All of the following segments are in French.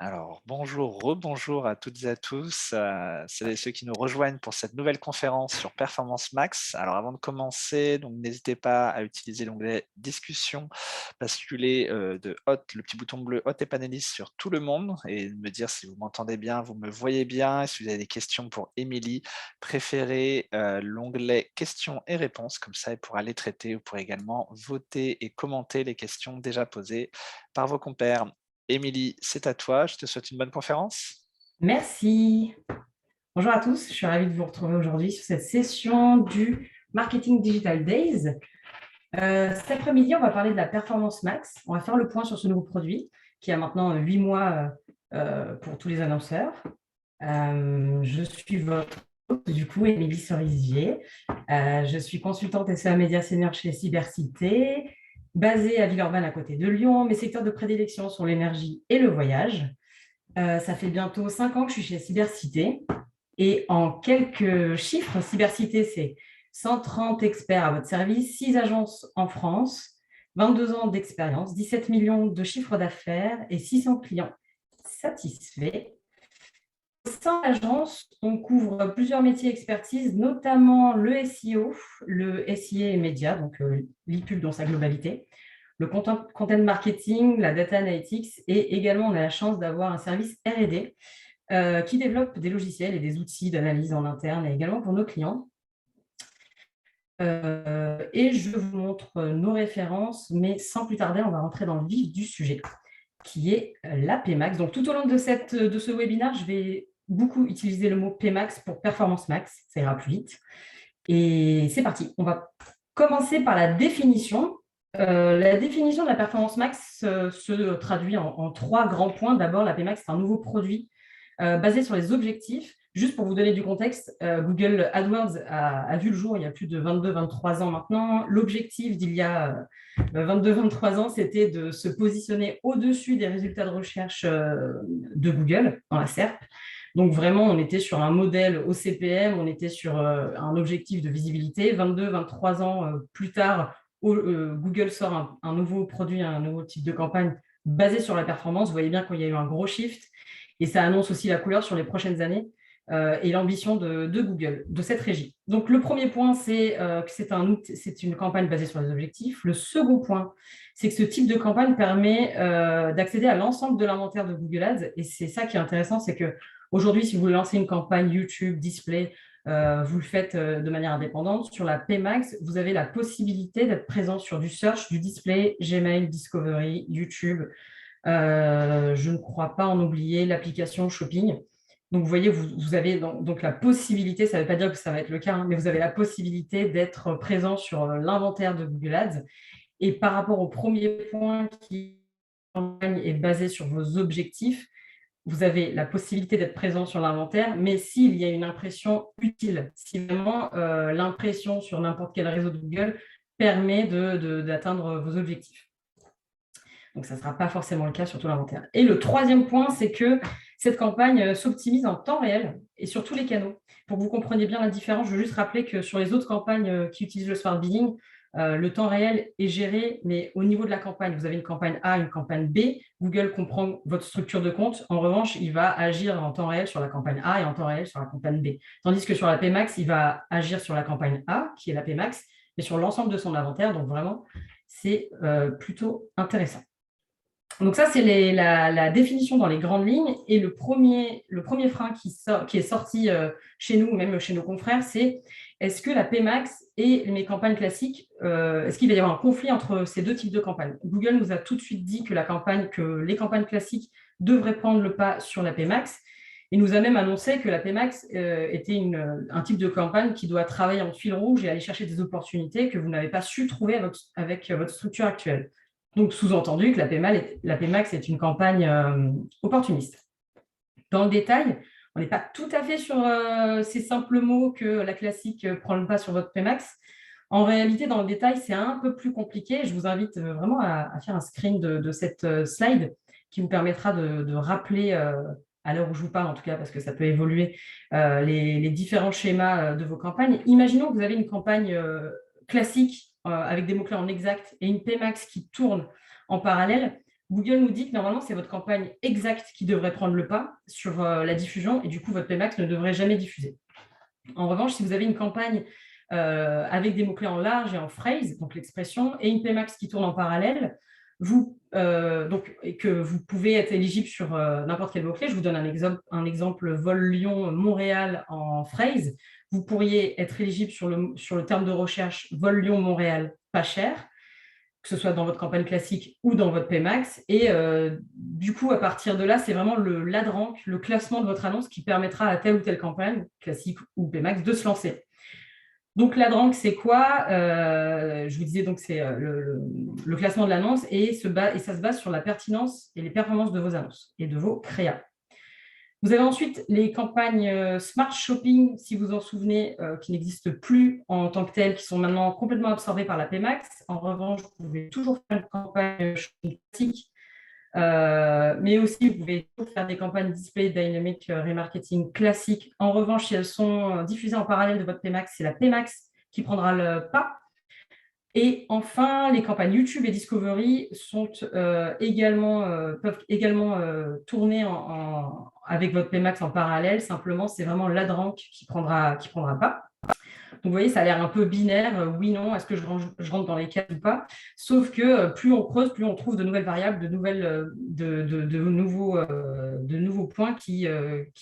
Alors, bonjour, rebonjour à toutes et à tous, celles et ceux qui nous rejoignent pour cette nouvelle conférence sur Performance Max. Alors, avant de commencer, donc n'hésitez pas à utiliser l'onglet Discussion, basculer de Hot, le petit bouton bleu Hot et Panéliste sur tout le monde et me dire si vous m'entendez bien, vous me voyez bien. Et si vous avez des questions pour Émilie, préférez l'onglet Questions et réponses, comme ça elle pourra les traiter. Vous pourrez également voter et commenter les questions déjà posées par vos compères. Émilie, c'est à toi. Je te souhaite une bonne conférence. Merci. Bonjour à tous, je suis ravie de vous retrouver aujourd'hui sur cette session du Marketing Digital Days. Cet après-midi, on va parler de la Performance Max. On va faire le point sur ce nouveau produit qui a maintenant 8 mois pour tous les annonceurs. Je suis votre hôte, du coup, Émilie Cerisier. Je suis consultante SEA Média Senior chez Cybercité, basée à Villeurbanne à côté de Lyon. Mes secteurs de prédilection sont l'énergie et le voyage. Ça fait bientôt 5 ans que je suis chez Cybercité. Et en quelques chiffres, Cybercité, c'est 130 experts à votre service, 6 agences en France, 22 ans d'expérience, 17 millions de chiffres d'affaires et 600 clients satisfaits. Au sein de l'agence, on couvre plusieurs métiers expertise, notamment le SEO, le SIA et média, donc l'e-pub dans sa globalité, le content marketing, la data analytics, et également on a la chance d'avoir un service R&D qui développe des logiciels et des outils d'analyse en interne et également pour nos clients. Et je vous montre nos références, mais sans plus tarder, on va rentrer dans le vif du sujet, qui est la PMax. Donc, tout au long de ce webinaire, je vais beaucoup utiliser le mot PMax pour Performance Max, ça ira plus vite. Et c'est parti, on va commencer par la définition. La définition de la Performance Max se traduit en 3 grands points. D'abord, la PMax, c'est un nouveau produit basé sur les objectifs. Juste pour vous donner du contexte, Google AdWords a vu le jour il y a plus de 22-23 ans maintenant. L'objectif d'il y a 22-23 ans, c'était de se positionner au-dessus des résultats de recherche de Google dans la SERP. Donc vraiment, on était sur un modèle au CPM, on était sur un objectif de visibilité. 22-23 ans plus tard, Google sort un nouveau produit, un nouveau type de campagne basé sur la performance. Vous voyez bien qu'il y a eu un gros shift et ça annonce aussi la couleur sur les prochaines années et l'ambition de Google, de cette régie. Donc, le premier point, c'est que c'est une campagne basée sur les objectifs. Le second point, c'est que ce type de campagne permet d'accéder à l'ensemble de l'inventaire de Google Ads. Et c'est ça qui est intéressant, c'est qu'aujourd'hui, si vous lancez une campagne YouTube, display, vous le faites de manière indépendante. Sur la PMax, vous avez la possibilité d'être présent sur du search, du display, Gmail, Discovery, YouTube. Je ne crois pas en oublier l'application Shopping. Donc, vous voyez, vous avez donc la possibilité, ça ne veut pas dire que ça va être le cas, hein, mais vous avez la possibilité d'être présent sur l'inventaire de Google Ads. Et par rapport au premier point qui est basé sur vos objectifs, vous avez la possibilité d'être présent sur l'inventaire, mais s'il y a une impression utile, si vraiment l'impression sur n'importe quel réseau de Google permet d'atteindre vos objectifs. Donc, ça ne sera pas forcément le cas sur tout l'inventaire. Et le troisième point, c'est que cette campagne s'optimise en temps réel et sur tous les canaux. Pour que vous compreniez bien la différence, je veux juste rappeler que sur les autres campagnes qui utilisent le smart bidding, le temps réel est géré, mais au niveau de la campagne, vous avez une campagne A, une campagne B. Google comprend votre structure de compte. En revanche, il va agir en temps réel sur la campagne A et en temps réel sur la campagne B. Tandis que sur la PMax, il va agir sur la campagne A, qui est la PMax, mais sur l'ensemble de son inventaire. Donc vraiment, c'est plutôt intéressant. Donc ça, c'est la définition dans les grandes lignes. Et le premier frein qui est sorti chez nous, même chez nos confrères, c'est est-ce que la PMax et mes campagnes classiques, est-ce qu'il va y avoir un conflit entre ces deux types de campagnes? Google nous a tout de suite dit que les campagnes classiques devraient prendre le pas sur la PMax. Il nous a même annoncé que la PMax était un type de campagne qui doit travailler en fil rouge et aller chercher des opportunités que vous n'avez pas su trouver avec votre structure actuelle. Donc, sous-entendu que la PMax est une campagne opportuniste. Dans le détail, on n'est pas tout à fait sur ces simples mots que la classique prend le pas sur votre PMax. En réalité, dans le détail, c'est un peu plus compliqué. Je vous invite vraiment à faire un screen de cette slide qui vous permettra de rappeler, à l'heure où je vous parle en tout cas, parce que ça peut évoluer, les différents schémas de vos campagnes. Imaginons que vous avez une campagne classique avec des mots-clés en exact et une PMax qui tourne en parallèle. Google nous dit que normalement, c'est votre campagne exacte qui devrait prendre le pas sur la diffusion et du coup, votre PMax ne devrait jamais diffuser. En revanche, si vous avez une campagne avec des mots-clés en large et en phrase, donc l'expression, et une PMax qui tourne en parallèle, et que vous pouvez être éligible sur n'importe quel mot-clé. Je vous donne un exemple vol Lyon-Montréal en phrase. Vous pourriez être éligible sur le terme de recherche vol Lyon-Montréal pas cher, que ce soit dans votre campagne classique ou dans votre PMax. Et du coup, à partir de là, c'est vraiment l'adrank, le classement de votre annonce qui permettra à telle ou telle campagne, classique ou PMax, de se lancer. Donc, l'adrank, c'est quoi? Je vous disais, donc c'est le classement de l'annonce et ça se base sur la pertinence et les performances de vos annonces et de vos créas. Vous avez ensuite les campagnes Smart Shopping, si vous en souvenez, qui n'existent plus en tant que telles, qui sont maintenant complètement absorbées par la PMax. En revanche, vous pouvez toujours faire une campagne shopping classique, mais aussi vous pouvez toujours faire des campagnes Display Dynamic Remarketing classiques. En revanche, si elles sont diffusées en parallèle de votre PMax, c'est la PMax qui prendra le pas. Et enfin, les campagnes YouTube et Discovery peuvent également tourner avec votre PMax en parallèle. Simplement, c'est vraiment l'adrank qui prendra pas. Donc, vous voyez, ça a l'air un peu binaire. Oui, non, est-ce que je rentre dans les cases ou pas? Sauf que plus on creuse, plus on trouve de nouvelles variables, de nouveaux points qui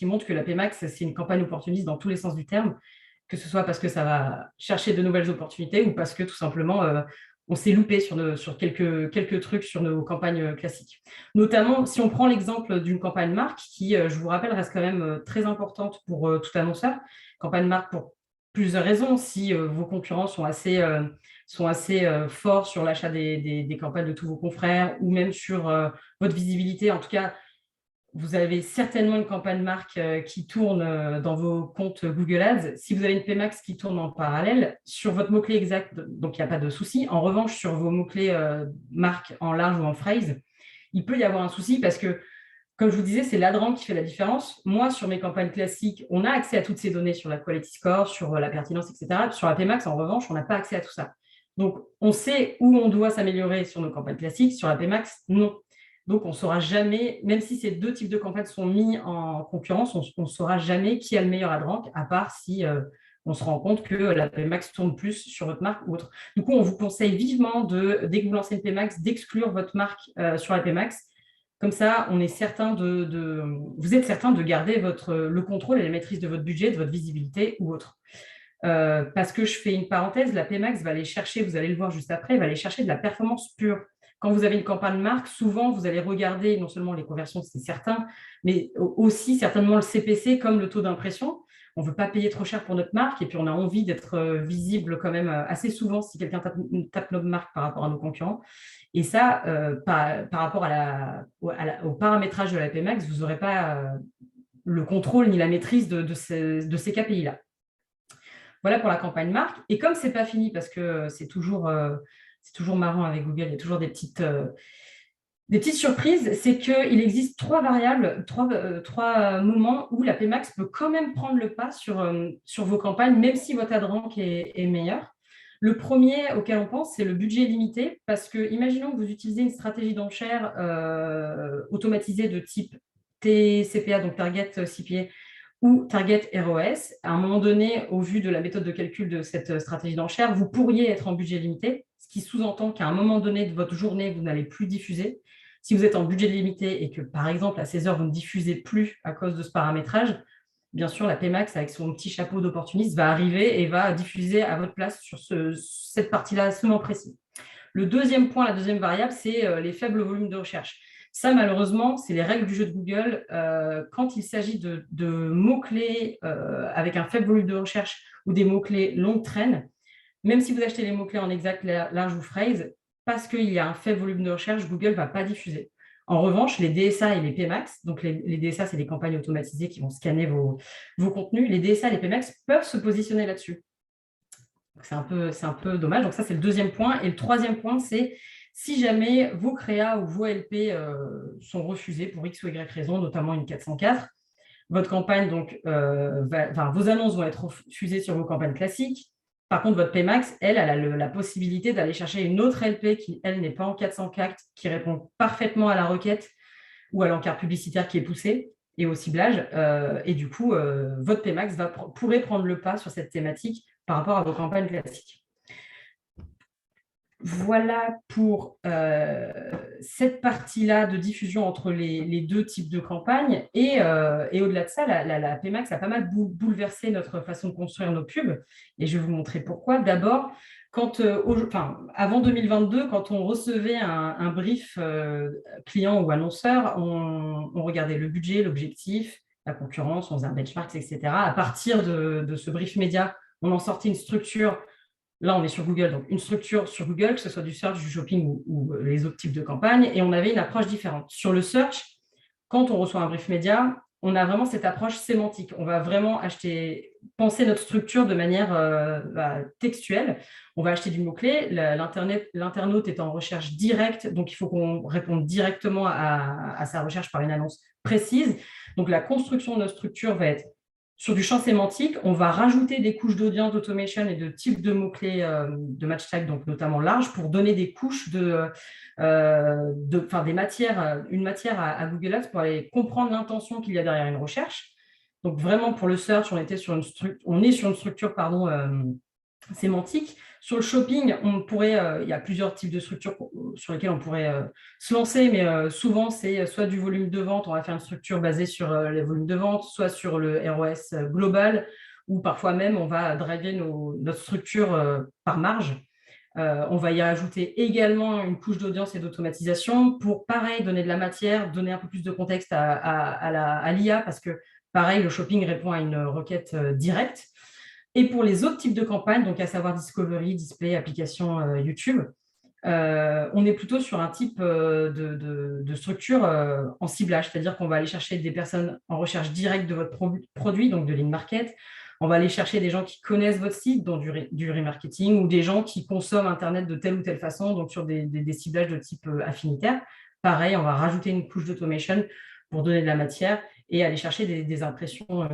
montrent que la PMax, c'est une campagne opportuniste dans tous les sens du terme, que ce soit parce que ça va chercher de nouvelles opportunités ou parce que tout simplement, on s'est loupé sur quelques trucs sur nos campagnes classiques. Notamment, si on prend l'exemple d'une campagne marque qui, je vous rappelle, reste quand même très importante pour tout annonceur. Campagne marque pour plusieurs raisons. Si vos concurrents sont assez forts sur l'achat des campagnes de tous vos confrères ou même sur votre visibilité, en tout cas, vous avez certainement une campagne marque qui tourne dans vos comptes Google Ads. Si vous avez une PMax qui tourne en parallèle, sur votre mot-clé exact, donc il n'y a pas de souci. En revanche, sur vos mots-clés marque en large ou en phrase, il peut y avoir un souci parce que, comme je vous disais, c'est l'adran qui fait la différence. Moi, sur mes campagnes classiques, on a accès à toutes ces données sur la quality score, sur la pertinence, etc. Sur la PMax, en revanche, on n'a pas accès à tout ça. Donc, on sait où on doit s'améliorer sur nos campagnes classiques. Sur la PMax, non. Donc, on ne saura jamais, même si ces deux types de campagnes sont mis en concurrence, on ne saura jamais qui a le meilleur adrank, à part si on se rend compte que la PMax tourne plus sur votre marque ou autre. Du coup, on vous conseille vivement, dès que vous lancez une PMax, d'exclure votre marque sur la PMax. Comme ça, vous êtes certain de garder le contrôle et la maîtrise de votre budget, de votre visibilité ou autre. Parce que je fais une parenthèse, la PMax va aller chercher, vous allez le voir juste après, va aller chercher de la performance pure. Quand vous avez une campagne marque, souvent, vous allez regarder non seulement les conversions, c'est certain, mais aussi certainement le CPC comme le taux d'impression. On ne veut pas payer trop cher pour notre marque et puis on a envie d'être visible quand même assez souvent si quelqu'un tape notre marque par rapport à nos concurrents. Et ça, par rapport au paramétrage de la PMax, vous n'aurez pas le contrôle ni la maîtrise de ces KPI-là. Voilà pour la campagne marque. Et comme ce n'est pas fini, parce que c'est toujours marrant avec Google, il y a toujours des petites surprises, c'est qu'il existe trois variables, trois moments où la PMax peut quand même prendre le pas sur vos campagnes, même si votre adrank est meilleur. Le premier auquel on pense, c'est le budget limité, parce que imaginons que vous utilisez une stratégie d'enchère automatisée de type TCPA, donc Target CPA, ou Target ROS. À un moment donné, au vu de la méthode de calcul de cette stratégie d'enchère, vous pourriez être en budget limité, ce qui sous-entend qu'à un moment donné de votre journée, vous n'allez plus diffuser. Si vous êtes en budget limité et que, par exemple, à 16 heures, vous ne diffusez plus à cause de ce paramétrage, bien sûr, la PMax, avec son petit chapeau d'opportuniste, va arriver et va diffuser à votre place sur cette partie-là à ce moment précis. Le deuxième point, la deuxième variable, c'est les faibles volumes de recherche. Ça, malheureusement, c'est les règles du jeu de Google. Quand il s'agit de mots-clés avec un faible volume de recherche ou des mots-clés longue traîne, même si vous achetez les mots-clés en exact, large ou phrase, parce qu'il y a un faible volume de recherche, Google ne va pas diffuser. En revanche, les DSA et les PMax, donc les DSA, c'est des campagnes automatisées qui vont scanner vos contenus, les DSA et les PMax peuvent se positionner là-dessus. C'est un peu dommage. Donc ça, c'est le deuxième point. Et le troisième point, c'est si jamais vos créas ou vos LP sont refusés pour X ou Y raison, notamment une 404, votre campagne, donc, vos annonces vont être refusées sur vos campagnes classiques. Par contre, votre PMax, elle a la possibilité d'aller chercher une autre LP qui, elle, n'est pas en 404, qui répond parfaitement à la requête ou à l'encart publicitaire qui est poussé et au ciblage. Et du coup, votre PMax pourrait prendre le pas sur cette thématique par rapport à vos campagnes classiques. Voilà pour cette partie-là de diffusion entre les deux types de campagnes. Et au-delà de ça, la PMax a pas mal bouleversé notre façon de construire nos pubs. Et je vais vous montrer pourquoi. D'abord, avant 2022, quand on recevait un brief client ou annonceur, on regardait le budget, l'objectif, la concurrence, on faisait un benchmark, etc. À partir de ce brief média, on en sortait une structure. Là, on est sur Google, donc une structure sur Google, que ce soit du search, du shopping ou les autres types de campagnes, et on avait une approche différente. Sur le search, quand on reçoit un brief média, on a vraiment cette approche sémantique. On va vraiment penser notre structure de manière textuelle. On va acheter du mot-clé. L'internaute est en recherche directe, donc il faut qu'on réponde directement à sa recherche par une annonce précise. Donc la construction de notre structure va être sur du champ sémantique, on va rajouter des couches d'audience, d'automation et de types de mots-clés de match tag, donc notamment large, pour donner des couches des matières, une matière à Google Ads pour aller comprendre l'intention qu'il y a derrière une recherche. Donc vraiment pour le search, on est sur une structure sémantique. Sur le shopping, il y a plusieurs types de structures sur lesquelles on pourrait se lancer, mais souvent, c'est soit du volume de vente, on va faire une structure basée sur les volumes de vente, soit sur le ROS global, ou parfois même, on va driver notre structure par marge. On va y ajouter également une couche d'audience et d'automatisation pour, pareil, donner de la matière, donner un peu plus de contexte à l'IA, parce que, pareil, le shopping répond à une requête directe. Et pour les autres types de campagnes, donc à savoir Discovery, Display, application YouTube, on est plutôt sur un type de structure en ciblage, c'est-à-dire qu'on va aller chercher des personnes en recherche directe de votre produit, donc de lead market. On va aller chercher des gens qui connaissent votre site, dont du remarketing, ou des gens qui consomment Internet de telle ou telle façon, donc sur des ciblages de type affinitaire. Pareil, on va rajouter une couche d'automation pour donner de la matière et aller chercher des impressions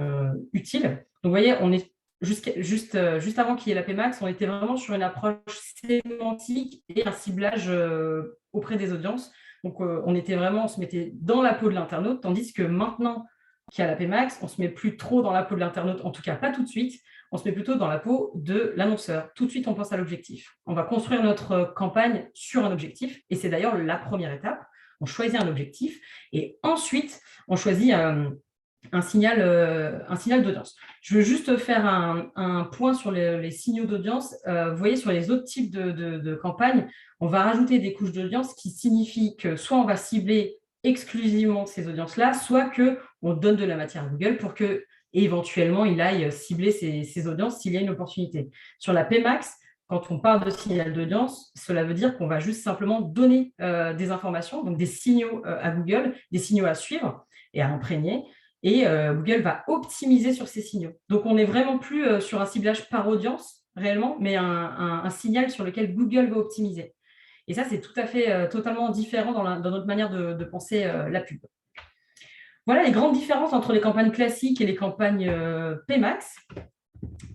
utiles. Donc, vous voyez, on est juste avant qu'il y ait la PMax, on était vraiment sur une approche sémantique et un ciblage auprès des audiences. Donc, on se mettait dans la peau de l'internaute, tandis que maintenant qu'il y a la PMax, on ne se met plus trop dans la peau de l'internaute, en tout cas pas tout de suite, on se met plutôt dans la peau de l'annonceur. Tout de suite, on pense à l'objectif. On va construire notre campagne sur un objectif, et c'est d'ailleurs la première étape. On choisit un objectif, et ensuite, on choisit un signal d'audience. Je veux juste faire un point sur les signaux d'audience. Vous voyez, sur les autres types de campagnes, on va rajouter des couches d'audience qui signifient que soit on va cibler exclusivement ces audiences-là, soit qu'on donne de la matière à Google pour que éventuellement il aille cibler ces audiences s'il y a une opportunité. Sur la PMax, quand on parle de signal d'audience, cela veut dire qu'on va juste simplement donner des informations, donc des signaux à Google, des signaux à suivre et à imprégner. Et Google va optimiser sur ces signaux. Donc, on n'est vraiment plus sur un ciblage par audience, réellement, mais un signal sur lequel Google va optimiser. Et ça, c'est tout à fait totalement différent dans notre manière de penser la pub. Voilà les grandes différences entre les campagnes classiques et les campagnes PMax.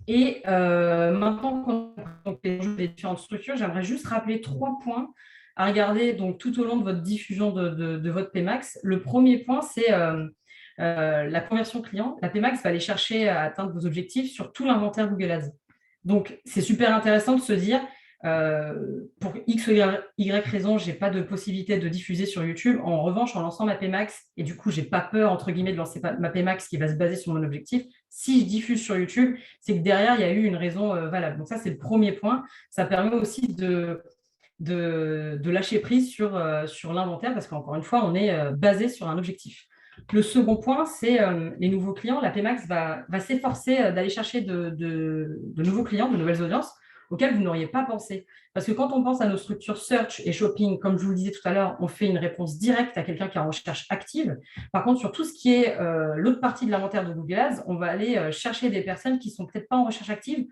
Et maintenant qu'on a les différentes structures, j'aimerais juste rappeler 3 points à regarder donc, tout au long de votre diffusion de votre PMax. Le premier point, c'est la conversion client. La PMax va aller chercher à atteindre vos objectifs sur tout l'inventaire Google Ads. Donc, c'est super intéressant de se dire, pour X ou Y raison, je n'ai pas de possibilité de diffuser sur YouTube. En revanche, en lançant ma PMax, et du coup, je n'ai pas peur, entre guillemets, de lancer ma PMax qui va se baser sur mon objectif. Si je diffuse sur YouTube, c'est que derrière, il y a eu une raison valable. Donc ça, c'est le premier point. Ça permet aussi de lâcher prise sur l'inventaire parce qu'encore une fois, on est basé sur un objectif. Le second point, c'est les nouveaux clients. La PMax va s'efforcer d'aller chercher de nouveaux clients, de nouvelles audiences auxquelles vous n'auriez pas pensé. Parce que quand on pense à nos structures search et shopping, comme je vous le disais tout à l'heure, on fait une réponse directe à quelqu'un qui est en recherche active. Par contre, sur tout ce qui est l'autre partie de l'inventaire de Google Ads, on va aller chercher des personnes qui ne sont peut-être pas en recherche active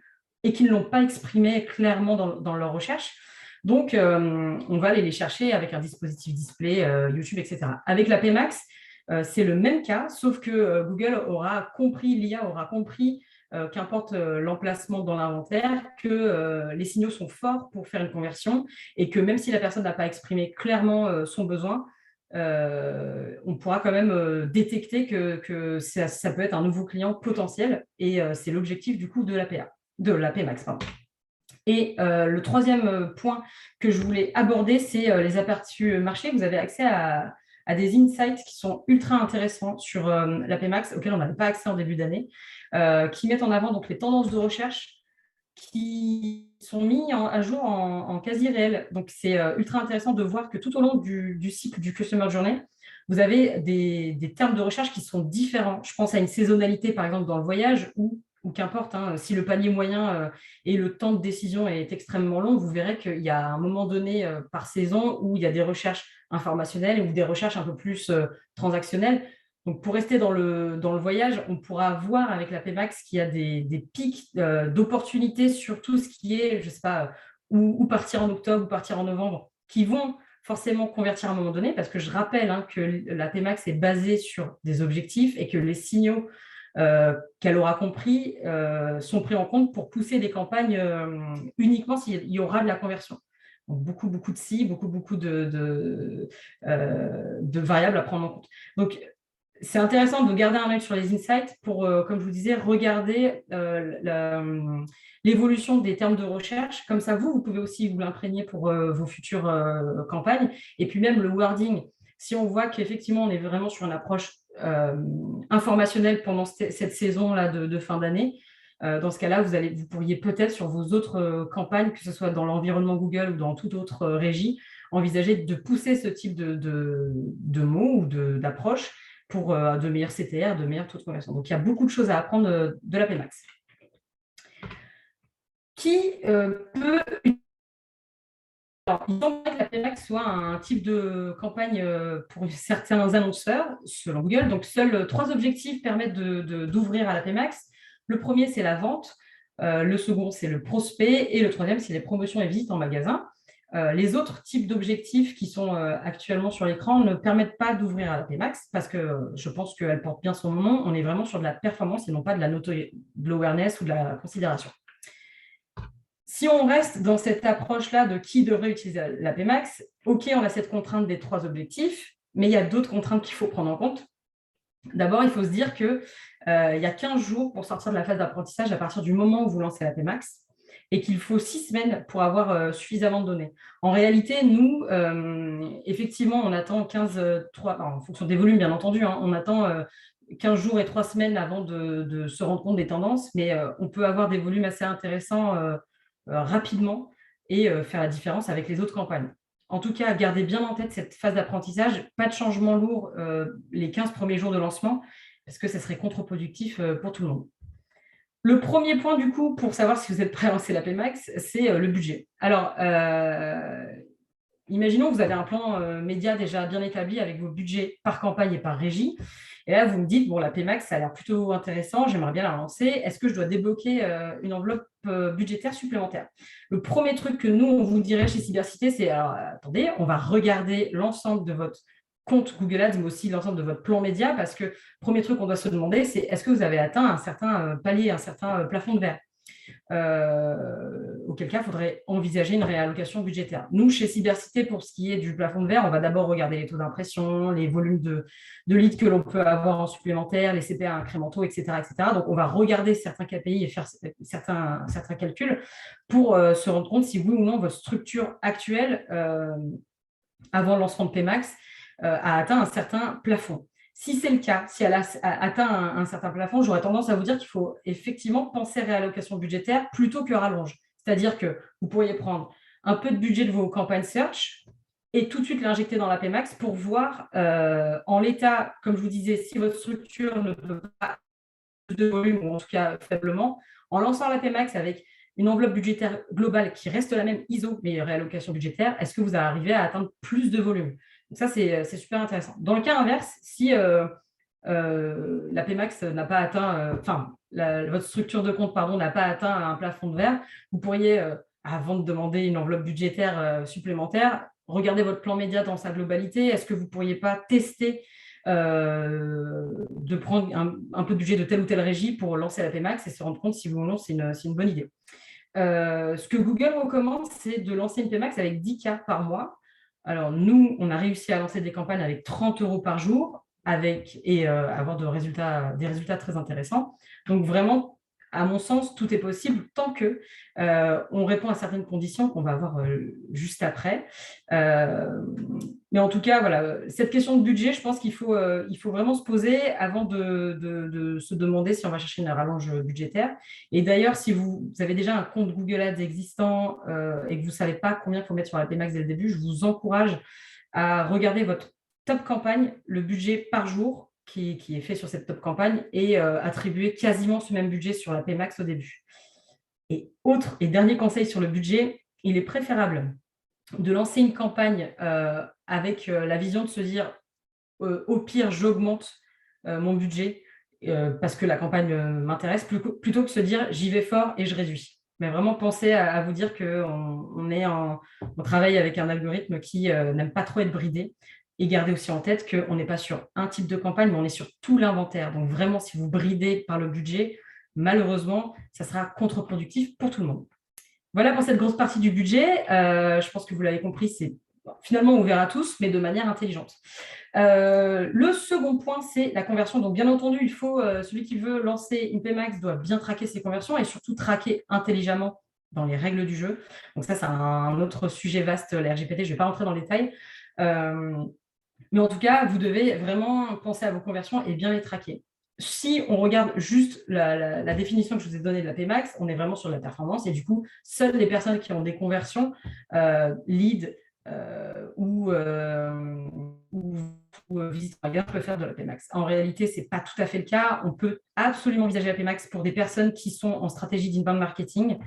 et qui ne l'ont pas exprimé clairement dans leur recherche. Donc, on va aller les chercher avec un dispositif display, YouTube, etc. Avec la PMax, c'est le même cas, sauf que Google aura compris, l'IA aura compris qu'importe l'emplacement dans l'inventaire, que les signaux sont forts pour faire une conversion et que même si la personne n'a pas exprimé clairement son besoin, on pourra quand même détecter que ça peut être un nouveau client potentiel et c'est l'objectif du coup de l'APA, de l'APMax, pardon. Et le troisième point que je voulais aborder, c'est les aperçus marché. Vous avez accès à des insights qui sont ultra intéressants sur l'APMax, auxquels on n'avait pas accès en début d'année, qui mettent en avant donc, les tendances de recherche qui sont mis à jour en quasi réel. Donc, c'est ultra intéressant de voir que tout au long du cycle du Customer Journey, vous avez des termes de recherche qui sont différents. Je pense à une saisonnalité, par exemple, dans le voyage ou qu'importe, hein, si le panier moyen et le temps de décision est extrêmement long, vous verrez qu'il y a un moment donné par saison où il y a des recherches informationnelles ou des recherches un peu plus transactionnelles. Donc, pour rester dans le voyage, on pourra voir avec la PMax qu'il y a des pics d'opportunités sur tout ce qui est, je ne sais pas, où partir en octobre, ou partir en novembre, qui vont forcément convertir à un moment donné, parce que je rappelle que la PMax est basée sur des objectifs et que les signaux qu'elle aura compris sont pris en compte pour pousser des campagnes uniquement s'il y aura de la conversion. Donc, beaucoup de si, beaucoup de variables à prendre en compte. Donc, c'est intéressant de garder un œil sur les insights pour, comme je vous disais, regarder l'évolution des termes de recherche. Comme ça, vous pouvez aussi vous l'imprégner pour vos futures campagnes. Et puis même le wording, si on voit qu'effectivement, on est vraiment sur une approche informationnelle pendant cette saison-là de fin d'année, dans ce cas-là, vous pourriez peut-être sur vos autres campagnes, que ce soit dans l'environnement Google ou dans toute autre régie, envisager de pousser ce type de mots ou d'approche pour de meilleurs CTR, de meilleurs taux de conversion. Donc, il y a beaucoup de choses à apprendre de la PMax. Qui peut... Alors, il semble que la PMax soit un type de campagne pour certains annonceurs, selon Google. Donc, seuls 3 objectifs permettent d'ouvrir à la PMax. Le premier, c'est la vente. Le second, c'est le prospect. Et le troisième, c'est les promotions et visites en magasin. Les autres types d'objectifs qui sont actuellement sur l'écran ne permettent pas d'ouvrir à la PMax parce que je pense qu'elle porte bien son nom. On est vraiment sur de la performance et non pas de l'awareness ou de la considération. Si on reste dans cette approche-là de qui devrait utiliser la PMax, OK, on a cette contrainte des 3 objectifs, mais il y a d'autres contraintes qu'il faut prendre en compte. D'abord, il faut se dire qu'il y a 15 jours pour sortir de la phase d'apprentissage à partir du moment où vous lancez la PMax et qu'il faut 6 semaines pour avoir suffisamment de données. En réalité, nous, effectivement, on attend 3, en fonction des volumes, bien entendu, hein, on attend 15 jours et 3 semaines avant de se rendre compte des tendances, mais on peut avoir des volumes assez intéressants rapidement et faire la différence avec les autres campagnes. En tout cas, gardez bien en tête cette phase d'apprentissage, pas de changement lourd les 15 premiers jours de lancement, parce que ça serait contre-productif pour tout le monde. Le premier point, du coup, pour savoir si vous êtes prêt à lancer la PMax, c'est le budget. Alors, imaginons que vous avez un plan média déjà bien établi avec vos budgets par campagne et par régie. Et là, vous me dites, bon, la PMax, ça a l'air plutôt intéressant, j'aimerais bien la lancer. Est-ce que je dois débloquer une enveloppe budgétaire supplémentaire? Le premier truc que nous, on vous dirait chez Cybercité, c'est, alors, attendez, on va regarder l'ensemble de votre compte Google Ads, mais aussi l'ensemble de votre plan média, parce que le premier truc qu'on doit se demander, c'est est-ce que vous avez atteint un certain palier, un certain plafond de verre? Auquel cas, il faudrait envisager une réallocation budgétaire. Nous, chez Cybercité, pour ce qui est du plafond de verre, on va d'abord regarder les taux d'impression, les volumes de leads que l'on peut avoir en supplémentaire, les CPA incrémentaux, etc., etc. Donc, on va regarder certains KPI et faire certains calculs pour se rendre compte si oui ou non votre structure actuelle, avant le lancement de PMax, a atteint un certain plafond. Si c'est le cas, si elle a atteint un certain plafond, j'aurais tendance à vous dire qu'il faut effectivement penser à réallocation budgétaire plutôt que rallonge. C'est-à-dire que vous pourriez prendre un peu de budget de vos campagnes search et tout de suite l'injecter dans la PMax pour voir en l'état, comme je vous disais, si votre structure ne peut pas de volume ou en tout cas faiblement, en lançant la PMax avec une enveloppe budgétaire globale qui reste la même ISO, mais réallocation budgétaire, est-ce que vous arrivez à atteindre plus de volume? Donc ça, c'est super intéressant. Dans le cas inverse, si la PMax n'a pas atteint, votre structure de compte n'a pas atteint un plafond de verre, vous pourriez, avant de demander une enveloppe budgétaire supplémentaire, regarder votre plan média dans sa globalité. Est-ce que vous ne pourriez pas tester de prendre un peu de budget de telle ou telle régie pour lancer la Pmax et se rendre compte si oui ou non c'est une bonne idée. Ce que Google recommande, c'est de lancer une Pmax avec 10 cas par mois. Alors, nous, on a réussi à lancer des campagnes avec 30 € par jour et avoir des résultats très intéressants. Donc, vraiment, à mon sens, tout est possible tant que on répond à certaines conditions qu'on va voir juste après. Mais en tout cas, voilà, cette question de budget, je pense qu'il faut vraiment se poser avant de se demander si on va chercher une rallonge budgétaire. Et d'ailleurs, si vous avez déjà un compte Google Ads existant et que vous ne savez pas combien il faut mettre sur la Pmax dès le début, je vous encourage à regarder votre top campagne, le budget par jour qui est fait sur cette top campagne et attribuer quasiment ce même budget sur la Pmax au début. Et dernier conseil sur le budget, il est préférable de lancer une campagne avec la vision de se dire au pire, j'augmente mon budget parce que la campagne m'intéresse, plutôt que se dire j'y vais fort et je réduis. Mais vraiment pensez à vous dire qu'on travaille avec un algorithme qui n'aime pas trop être bridé. Et gardez aussi en tête qu'on n'est pas sur un type de campagne, mais on est sur tout l'inventaire. Donc vraiment, si vous bridez par le budget, malheureusement, ça sera contre-productif pour tout le monde. Voilà pour cette grosse partie du budget. Je pense que vous l'avez compris, c'est finalement ouvert à tous, mais de manière intelligente. Le second point, c'est la conversion. Donc, bien entendu, celui qui veut lancer une Pmax doit bien traquer ses conversions et surtout traquer intelligemment dans les règles du jeu. Donc ça, c'est un autre sujet vaste, la RGPD. Je ne vais pas rentrer dans les détails. Mais en tout cas, vous devez vraiment penser à vos conversions et bien les traquer. Si on regarde juste la définition que je vous ai donnée de la Pmax, on est vraiment sur la performance et du coup, seules les personnes qui ont des conversions lead ou visite magasin peuvent faire de la Pmax. En réalité, ce n'est pas tout à fait le cas. On peut absolument envisager la Pmax pour des personnes qui sont en stratégie d'inbound marketing.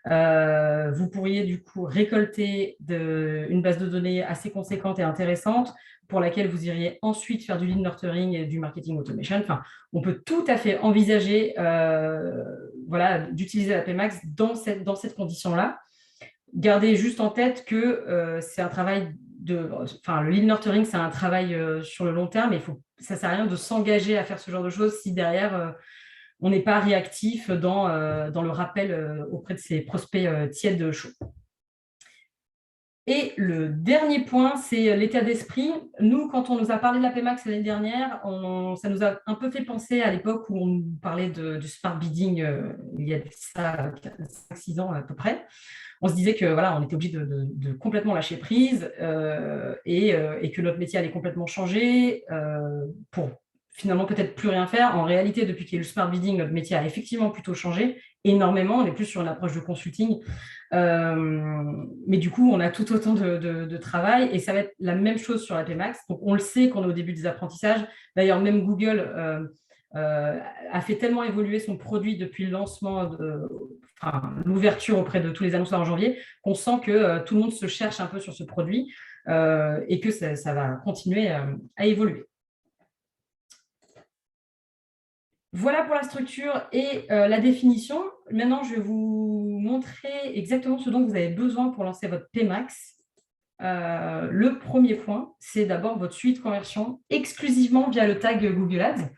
Vous pourriez du coup récolter une base de données assez conséquente et intéressante pour laquelle vous iriez ensuite faire du lead nurturing et du marketing automation. Enfin, on peut tout à fait envisager d'utiliser la Pmax dans cette condition-là. Gardez juste en tête que c'est un travail le lead nurturing, c'est un travail sur le long terme et ça ne sert à rien de s'engager à faire ce genre de choses si derrière on n'est pas réactif dans le rappel auprès de ses prospects tièdes chauds. Et le dernier point, c'est l'état d'esprit. Nous, quand on nous a parlé de la Pmax l'année dernière, ça nous a un peu fait penser à l'époque où on nous parlait du smart bidding il y a ça 5-6 ans à peu près. On se disait que voilà, on était obligé de complètement lâcher prise et que notre métier allait complètement changer pour finalement peut-être plus rien faire. En réalité, depuis qu'il y a eu le smart bidding, notre métier a effectivement plutôt changé énormément. On est plus sur une approche de consulting. Mais du coup, on a tout autant de travail et ça va être la même chose sur la Pmax. Donc, on le sait qu'on est au début des apprentissages. D'ailleurs, même Google a fait tellement évoluer son produit depuis le lancement, l'ouverture auprès de tous les annonceurs en janvier, qu'on sent que tout le monde se cherche un peu sur ce produit et que ça va continuer à évoluer. Voilà pour la structure et la définition. Maintenant, je vais vous montrer exactement ce dont vous avez besoin pour lancer votre Pmax. Le premier point, c'est d'abord votre suite conversion exclusivement via le tag Google Ads.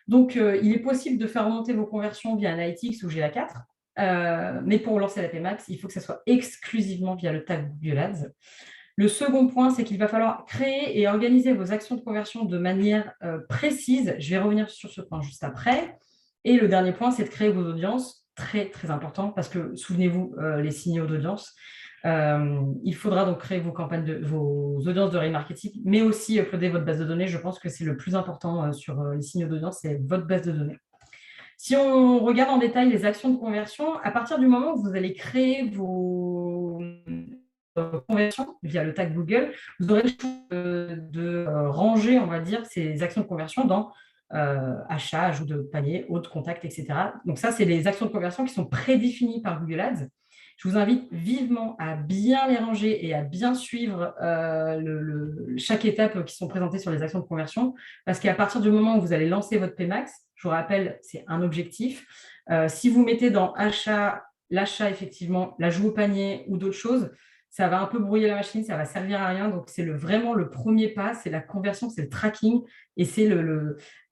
Donc, il est possible de faire remonter vos conversions via Analytics ou GA4, mais pour lancer la Pmax, il faut que ça soit exclusivement via le tag Google Ads. Le second point, c'est qu'il va falloir créer et organiser vos actions de conversion de manière précise. Je vais revenir sur ce point juste après. Et le dernier point, c'est de créer vos audiences. Très, très important parce que, souvenez-vous, les signaux d'audience. Il faudra donc créer vos audiences de remarketing, mais aussi uploader votre base de données. Je pense que c'est le plus important sur les signaux d'audience, c'est votre base de données. Si on regarde en détail les actions de conversion, à partir du moment où vous allez créer vos conversion via le tag Google, vous aurez le choix de ranger, on va dire, ces actions de conversion dans achat, ajout de panier, autres contacts, etc. Donc ça, c'est les actions de conversion qui sont prédéfinies par Google Ads. Je vous invite vivement à bien les ranger et à bien suivre chaque étape qui sont présentées sur les actions de conversion, parce qu'à partir du moment où vous allez lancer votre Pmax, je vous rappelle, c'est un objectif. Si vous mettez dans achat, l'achat, effectivement, l'ajout au panier ou d'autres choses, ça va un peu brouiller la machine, ça va servir à rien. Donc, c'est vraiment le premier pas, c'est la conversion, c'est le tracking et c'est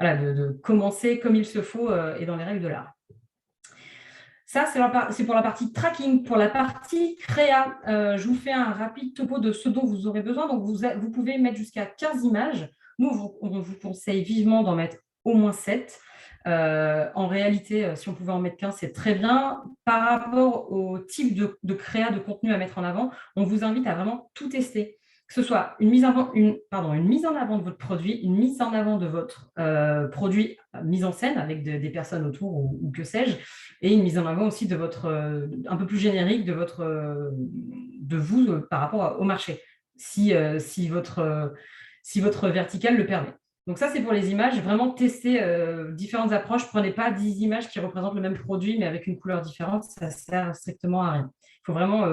voilà, de commencer comme il se faut et dans les règles de l'art. Ça, c'est pour la partie tracking. Pour la partie créa, je vous fais un rapide topo de ce dont vous aurez besoin. Donc, vous pouvez mettre jusqu'à 15 images. Nous, on vous conseille vivement d'en mettre au moins 7. En réalité, si on pouvait en mettre 15, c'est très bien. Par rapport au type de créa, de contenu à mettre en avant, on vous invite à vraiment tout tester. Que ce soit une mise en avant de votre produit, une mise en avant de votre produit mise en scène avec des personnes autour ou que sais-je, et une mise en avant aussi de votre, un peu plus générique de vous par rapport au marché, si votre verticale le permet. Donc ça, c'est pour les images. Vraiment tester différentes approches. Prenez pas 10 images qui représentent le même produit, mais avec une couleur différente. Ça ne sert strictement à rien. Il faut vraiment...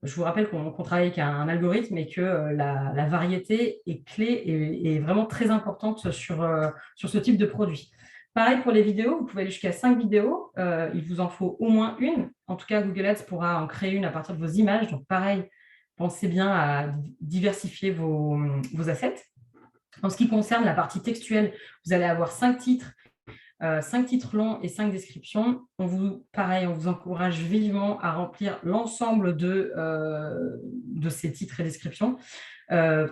je vous rappelle qu'on travaille avec un algorithme et que la variété est clé et vraiment très importante sur ce type de produit. Pareil pour les vidéos, vous pouvez aller jusqu'à 5 vidéos. Il vous en faut au moins une. En tout cas, Google Ads pourra en créer une à partir de vos images. Donc pareil, pensez bien à diversifier vos assets. En ce qui concerne la partie textuelle, vous allez avoir 5 titres, 5 titres longs et 5 descriptions. Pareil, on vous encourage vivement à remplir l'ensemble de ces titres et descriptions,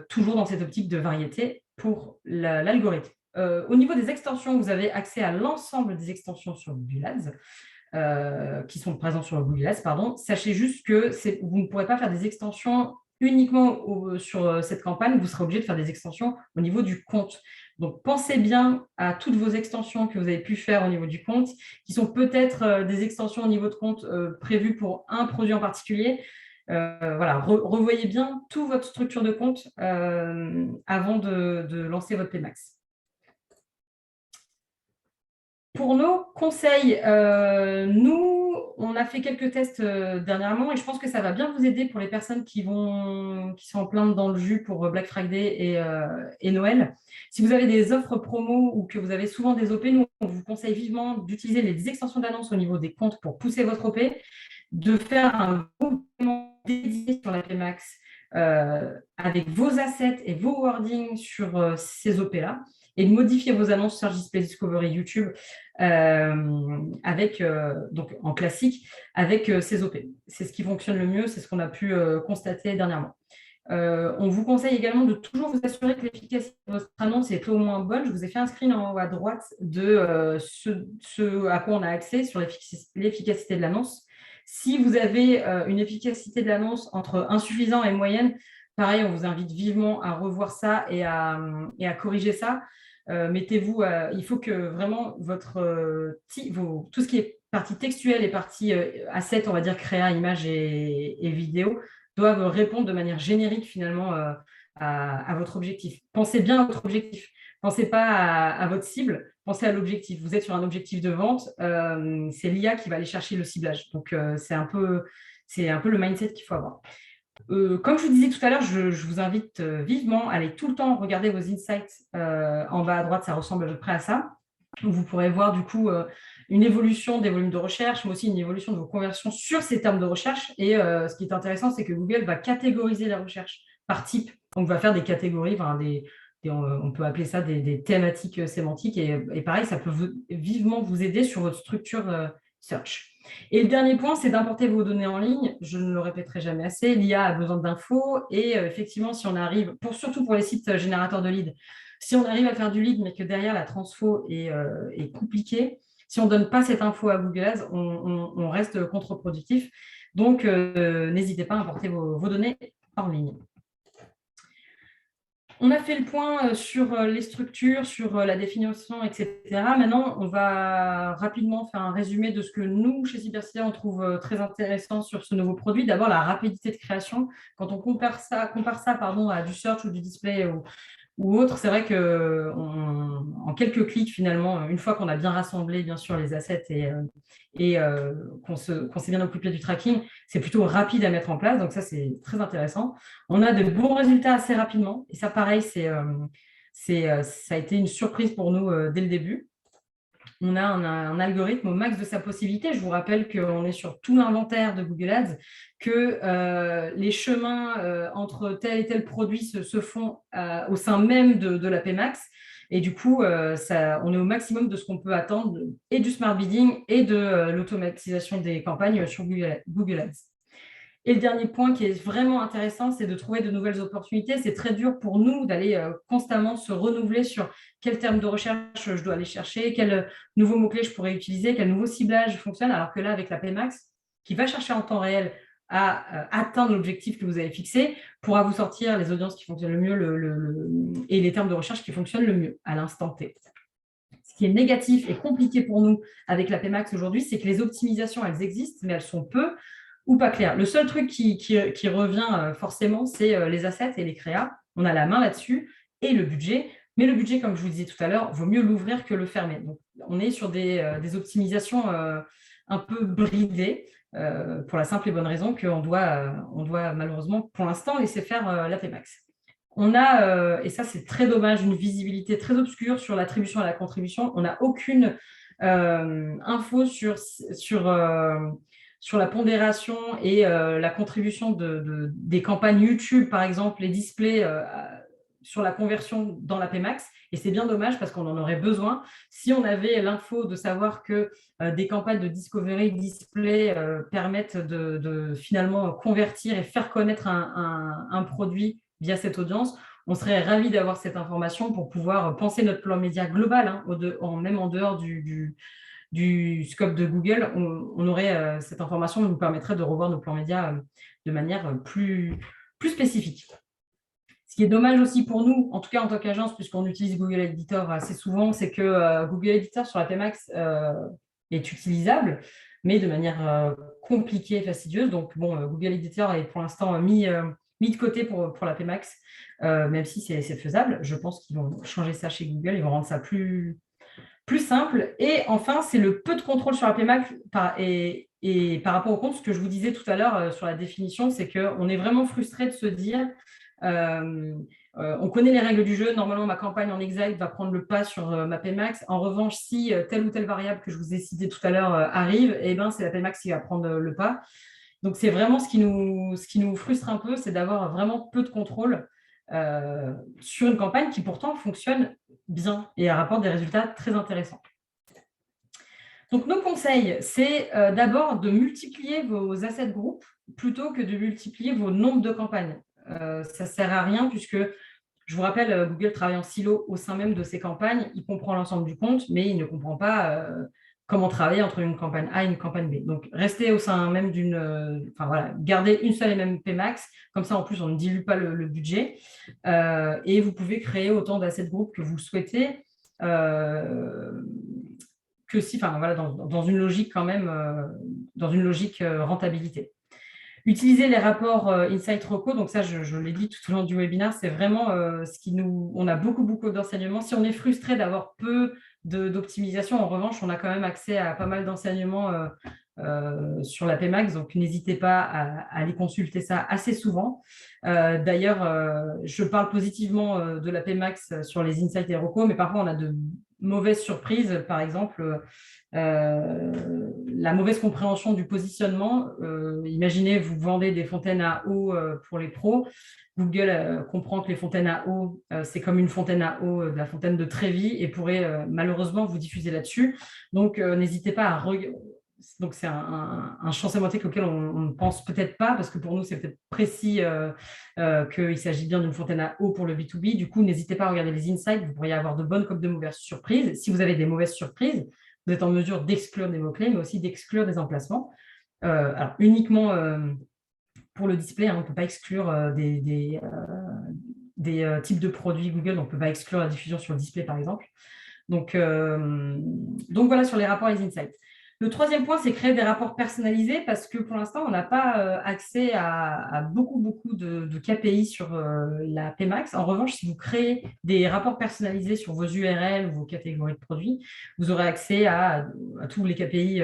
toujours dans cette optique de variété pour l'algorithme. Au niveau des extensions, vous avez accès à l'ensemble des extensions sur Google Ads, qui sont présentes sur Google Ads. Pardon. Sachez juste que vous ne pourrez pas faire des extensions uniquement sur cette campagne, vous serez obligé de faire des extensions au niveau du compte. Donc, pensez bien à toutes vos extensions que vous avez pu faire au niveau du compte, qui sont peut-être des extensions au niveau de compte prévues pour un produit en particulier. Voilà, revoyez bien toute votre structure de compte avant de lancer votre PMax. Pour nos conseils, nous, on a fait quelques tests dernièrement et je pense que ça va bien vous aider pour les personnes qui sont en plein dans le jus pour Black Friday et Noël. Si vous avez des offres promo ou que vous avez souvent des OP, nous, on vous conseille vivement d'utiliser les extensions d'annonces au niveau des comptes pour pousser votre OP, de faire un complément dédié sur la PMax avec vos assets et vos wordings sur ces OP-là et de modifier vos annonces Search Display Discovery YouTube donc en classique avec ces OP. C'est ce qui fonctionne le mieux, c'est ce qu'on a pu constater dernièrement. On vous conseille également de toujours vous assurer que l'efficacité de votre annonce est au moins bonne. Je vous ai fait un screen en haut à droite de ce à quoi on a accès sur l'efficacité de l'annonce. Si vous avez une efficacité de l'annonce entre insuffisant et moyenne, pareil, on vous invite vivement à revoir ça et à corriger ça. Mettez-vous, il faut que vraiment tout ce qui est partie textuelle et partie asset, on va dire créa, image et vidéo, doivent répondre de manière générique finalement à votre objectif. Pensez bien à votre objectif. Pensez pas à votre cible, pensez à l'objectif. Vous êtes sur un objectif de vente, c'est l'IA qui va aller chercher le ciblage. Donc, c'est un peu le mindset qu'il faut avoir. Comme je vous disais tout à l'heure, je vous invite vivement à aller tout le temps regarder vos insights en bas à droite, ça ressemble à peu près à ça. Vous pourrez voir du coup une évolution des volumes de recherche, mais aussi une évolution de vos conversions sur ces termes de recherche. Et ce qui est intéressant, c'est que Google va catégoriser la recherche par type. Donc, va faire des catégories, on peut appeler ça des thématiques sémantiques. Et pareil, ça peut vivement vous aider sur votre structure search. Et le dernier point, c'est d'importer vos données en ligne. Je ne le répéterai jamais assez. L'IA a besoin d'infos. Et effectivement, si on arrive, surtout pour les sites générateurs de leads, si on arrive à faire du lead, mais que derrière la transfo est compliquée, si on ne donne pas cette info à Google Ads, on reste contre-productif. Donc, n'hésitez pas à importer vos données en ligne. On a fait le point sur les structures, sur la définition, etc. Maintenant, on va rapidement faire un résumé de ce que nous, chez Cybercia, on trouve très intéressant sur ce nouveau produit. D'abord, la rapidité de création. Quand on compare ça à du search ou du display ou autre, c'est vrai qu'en quelques clics, finalement, une fois qu'on a bien rassemblé, bien sûr, les assets et qu'on s'est bien occupé du tracking, c'est plutôt rapide à mettre en place. Donc ça, c'est très intéressant. On a de bons résultats assez rapidement. Et ça, pareil, ça a été une surprise pour nous dès le début. on a un algorithme au max de sa possibilité. Je vous rappelle qu'on est sur tout l'inventaire de Google Ads, que les chemins entre tel et tel produit se font au sein même de la PMax. Et du coup, on est au maximum de ce qu'on peut attendre et du smart bidding et de l'automatisation des campagnes sur Google Ads. Et le dernier point qui est vraiment intéressant, c'est de trouver de nouvelles opportunités. C'est très dur pour nous d'aller constamment se renouveler sur quel terme de recherche je dois aller chercher, quel nouveau mot-clé je pourrais utiliser, quel nouveau ciblage fonctionne. Alors que là, avec la PMax, qui va chercher en temps réel à atteindre l'objectif que vous avez fixé, pourra vous sortir les audiences qui fonctionnent le mieux et les termes de recherche qui fonctionnent le mieux à l'instant T. Ce qui est négatif et compliqué pour nous avec la PMax aujourd'hui, c'est que les optimisations, elles existent, mais elles sont peu ou pas claires. Le seul truc qui revient forcément, c'est les assets et les créas. On a la main là-dessus et le budget. Mais le budget, comme je vous disais tout à l'heure, vaut mieux l'ouvrir que le fermer. Donc, on est sur des optimisations un peu bridées pour la simple et bonne raison qu'on doit malheureusement, pour l'instant, laisser faire la PMax. On a, et ça c'est très dommage, une visibilité très obscure sur l'attribution à la contribution. On n'a aucune info sur la pondération et la contribution des campagnes YouTube, par exemple, les displays sur la conversion dans la PMax. Et c'est bien dommage parce qu'on en aurait besoin. Si on avait l'info de savoir que des campagnes de discovery display permettent de finalement convertir et faire connaître un produit via cette audience, on serait ravis d'avoir cette information pour pouvoir penser notre plan média global, hein, même en dehors du scope de Google. On aurait cette information qui nous permettrait de revoir nos plans médias de manière plus spécifique. Ce qui est dommage aussi pour nous, en tout cas en tant qu'agence, puisqu'on utilise Google Editor assez souvent, c'est que Google Editor sur la PMax est utilisable, mais de manière compliquée et fastidieuse. Donc, bon, Google Editor est pour l'instant mis de côté pour la PMax, même si c'est faisable. Je pense qu'ils vont changer ça chez Google, ils vont rendre ça plus simple. Et enfin, c'est le peu de contrôle sur la PMax et par rapport au compte, ce que je vous disais tout à l'heure sur la définition, c'est qu'on est vraiment frustré de se dire on connaît les règles du jeu. Normalement, ma campagne en exact va prendre le pas sur ma PMax. En revanche, si telle ou telle variable que je vous ai citée tout à l'heure arrive, eh ben, c'est la PMax qui va prendre le pas. Donc, c'est vraiment ce qui nous frustre un peu, c'est d'avoir vraiment peu de contrôle sur une campagne qui pourtant fonctionne bien et rapporte des résultats très intéressants. Donc, nos conseils, c'est d'abord de multiplier vos assets groupes plutôt que de multiplier vos nombres de campagnes. Ça ne sert à rien puisque, je vous rappelle, Google travaille en silo au sein même de ses campagnes. Il comprend l'ensemble du compte, mais il ne comprend pas comment travailler entre une campagne A et une campagne B. Donc, restez au sein même gardez une seule et même PMax. Comme ça, en plus, on ne dilue pas le budget. Et vous pouvez créer autant d'assets groupes que vous le souhaitez. Dans une logique quand même, dans une logique rentabilité. Utiliser les rapports Insight Reco, donc ça, je l'ai dit tout au long du webinaire, c'est vraiment on a beaucoup d'enseignements. Si on est frustré d'avoir peu d'optimisation, en revanche, on a quand même accès à pas mal d'enseignements sur la PMax, donc n'hésitez pas à aller consulter ça assez souvent. D'ailleurs, je parle positivement de la PMax sur les Insights et Reco, mais parfois on a de mauvaises surprises, par exemple la mauvaise compréhension du positionnement. Imaginez, vous vendez des fontaines à eau pour les pros. Google comprend que les fontaines à eau, c'est comme une fontaine à eau de la fontaine de Trévi et pourrait malheureusement vous diffuser là-dessus. Donc, n'hésitez pas à Donc, c'est un champ sémantique auquel on ne pense peut-être pas, parce que pour nous, c'est peut-être précis qu'il s'agit bien d'une fontaine à eau pour le B2B. Du coup, n'hésitez pas à regarder les insights. Vous pourriez avoir de bonnes comme de mauvaises surprises. Si vous avez des mauvaises surprises, vous êtes en mesure d'exclure des mots-clés, mais aussi d'exclure des emplacements. Alors, uniquement pour le display, on ne peut pas exclure des types de produits Google, on ne peut pas exclure la diffusion sur le display, par exemple. Donc voilà sur les rapports et les insights. Le troisième point, c'est créer des rapports personnalisés parce que pour l'instant, on n'a pas accès à beaucoup de KPI sur la PMax. En revanche, si vous créez des rapports personnalisés sur vos URL ou vos catégories de produits, vous aurez accès à tous les KPI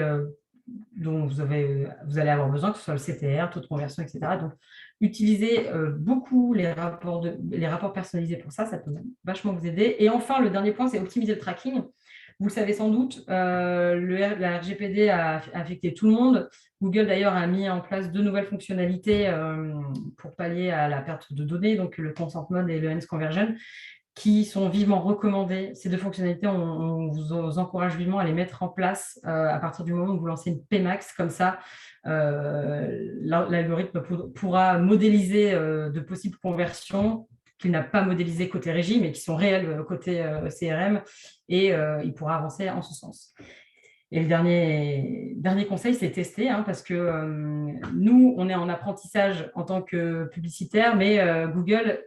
dont vous allez avoir besoin, que ce soit le CTR, taux de conversion, etc. Donc, utilisez beaucoup les rapports personnalisés pour ça, ça peut vachement vous aider. Et enfin, le dernier point, c'est optimiser le tracking. Vous le savez sans doute, la RGPD a affecté tout le monde. Google, d'ailleurs, a mis en place 2 nouvelles fonctionnalités pour pallier à la perte de données, donc le consent mode et le hands conversion, qui sont vivement recommandées. Ces 2 fonctionnalités, on vous encourage vivement à les mettre en place à partir du moment où vous lancez une PMax. Comme ça, l'algorithme pourra modéliser de possibles conversions qu'il n'a pas modélisées côté régie, mais qui sont réelles côté CRM, et il pourra avancer en ce sens. Et le dernier conseil, c'est tester, parce que nous, on est en apprentissage en tant que publicitaire, mais Google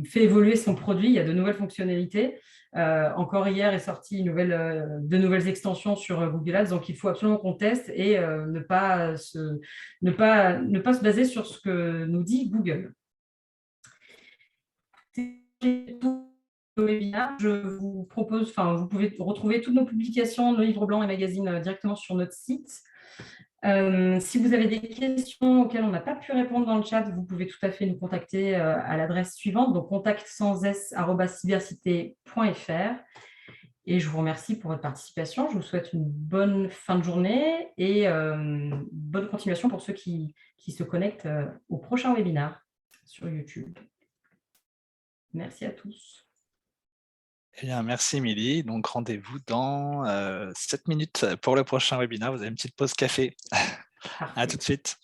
fait évoluer son produit. Il y a de nouvelles fonctionnalités. Encore hier est sorti de nouvelles extensions sur Google Ads, donc il faut absolument qu'on teste et ne pas se baser sur ce que nous dit Google. Webinaire, je vous propose, vous pouvez retrouver toutes nos publications, nos livres blancs et magazines directement sur notre site. Si vous avez des questions auxquelles on n'a pas pu répondre dans le chat, vous pouvez tout à fait nous contacter à l'adresse suivante, donc contact@cybercité.fr. Et je vous remercie pour votre participation. Je vous souhaite une bonne fin de journée et bonne continuation pour ceux qui se connectent au prochain webinaire sur YouTube. Merci à tous. Eh bien, merci Émilie. Donc, rendez-vous dans 7 minutes pour le prochain webinaire. Vous avez une petite pause café. À tout de suite.